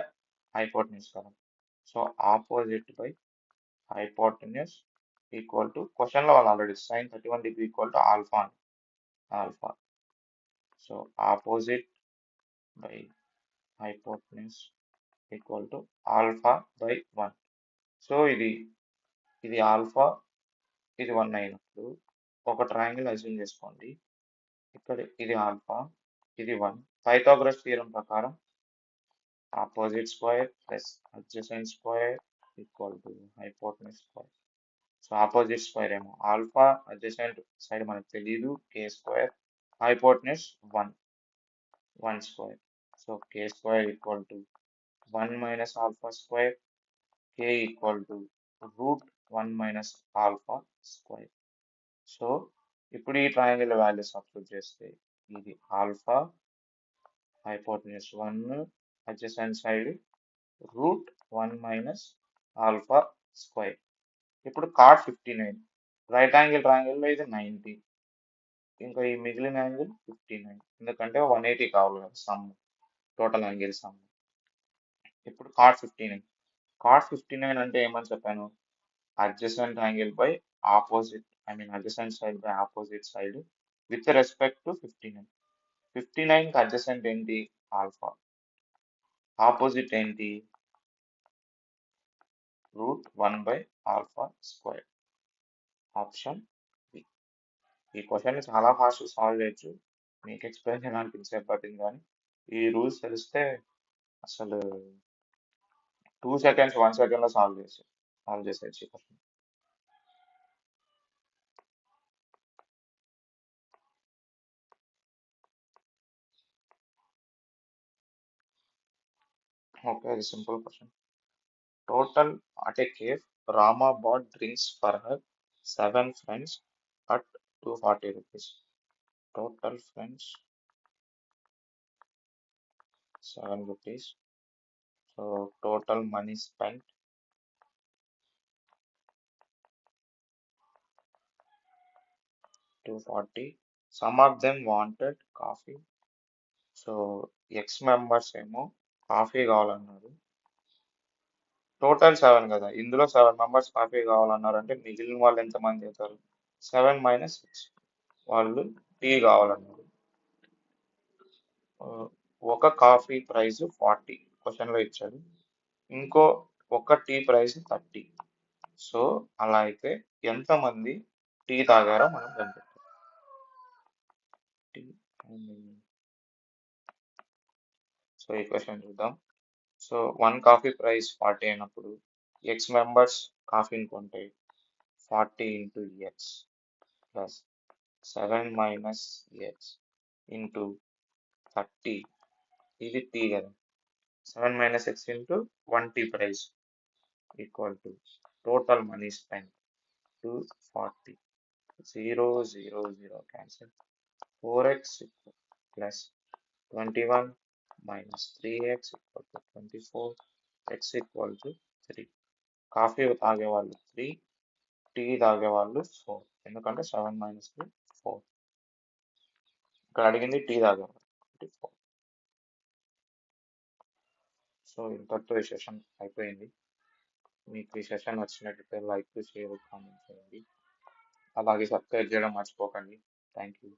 హైపోటెన్యూస్ కదా. So opposite by hypotenuse equal to question లో వాళ్ళు already sine 31 degree equal to alpha అని. Alpha. So opposite by hypotenuse equal to alpha by 1. So ఇది alpha, ఇది 1 అయినప్పుడు ఒక ట్రయాంగిల్ అజ్యూమ్ చేసుకోండి. ఇక్కడ ఇది ఆల్ఫా, ఇది 1. పైథాగరస్ థియరం ప్రకారం opposite square plus adjacent square equal to hypotenuse square. So opposite square ఏమో ఆల్ఫా, అడ్జసెంట్ సైడ్ మనకు తెలియదు k square, hypotenuse 1 square. So k square equal to 1 minus alpha square, k equal to root 1 minus alpha square. So ఇప్పుడు ఈ triangle value substitute చేస్తే ఇది alpha, hypotenuse 1, adjacent side root 1 minus alpha square. ఇప్పుడు cot 59. Right angle ట్రయాంగిల్లో ఇది 90. ఇంకా ఈ మిగిలిన angle 59, ఎందుకంటే 180 కావాలి కదా సమ్, టోటల్ యాంగిల్ సమ్. ఇప్పుడు కాట్ 59. కాట్ 59 అంటే ఏమని చెప్పాను? Adjacent angle by opposite, adjacent side by opposite side with respect to 59. 59 కి అడ్జసెంట్ ఏంటి? ఆల్ఫా. ఆపోజిట్ ఏంటి? Root 1 by alpha square. Option B. ఈ క్వశ్చన్ చాలా ఫాస్ట్ సాల్వ్ చేయొచ్చు. మీకు ఎక్స్ప్లెయిన్ చేయడానికి ఇంతసేపు పట్టింది, కానీ ఈ రూల్స్ తెలిస్తే అసలు 2 seconds 1 second లో సాల్వ్ చేసేయచ్చు ఈ క్వశ్చన్. ఓకే, ఇది simple question. Total at a cave, Rama bought drinks for her 7 friends at 240 rupees. Total friends 7 rupees. So total money spent 240. Some of them wanted coffee. So X members ఏమో coffee కావాలన్నారు. Total 7 కదా, ఇందులో 7 members coffee కావాలన్నారు అంటే మిగిలిన వాళ్ళు ఎంతమంది అవుతారు? 7 మైనస్ 6 వాళ్ళు టీ కావాలన్నారు. ఆ, ఒక కాఫీ ప్రైస్ 40 క్వశ్చన్లో ఇచ్చాడు, ఇంకో ఒక టీ ప్రైస్ 30. సో అలా అయితే ఎంతమంది టీ తాగారో మనం కనిపెట్టాలి. టీ సో ఈ క్వశ్చన్ చూద్దాం. సో 1 కాఫీ ప్రైస్ 40 అయినప్పుడు ఎక్స్ మెంబర్స్ కాఫీని కొంటే 40 into x plus 7 minus x into 30. ఇది టీ కదా, 7 minus x into 1 tea price equal to total money spend 240. 0 0 0 cancel. 4x plus 21 minus 3x equal to 24. x equal to 3. Coffee తాగేవాళ్ళు 3, tea తాగేవాళ్ళు 4, ఎందుకంటే 7 minus 3 4. ఇక్కడ అడిగింది tea తాగేవాళ్ళు 4. So ఇంతటితో ఈ సెషన్ అయిపోయింది. మీకు ఈ సెషన్ నచ్చినట్లయితే లైక్, షేర్, కామెంట్ చేయండి. అలాగే సబ్స్క్రైబ్ చేయడం మర్చిపోకండి. Thank you.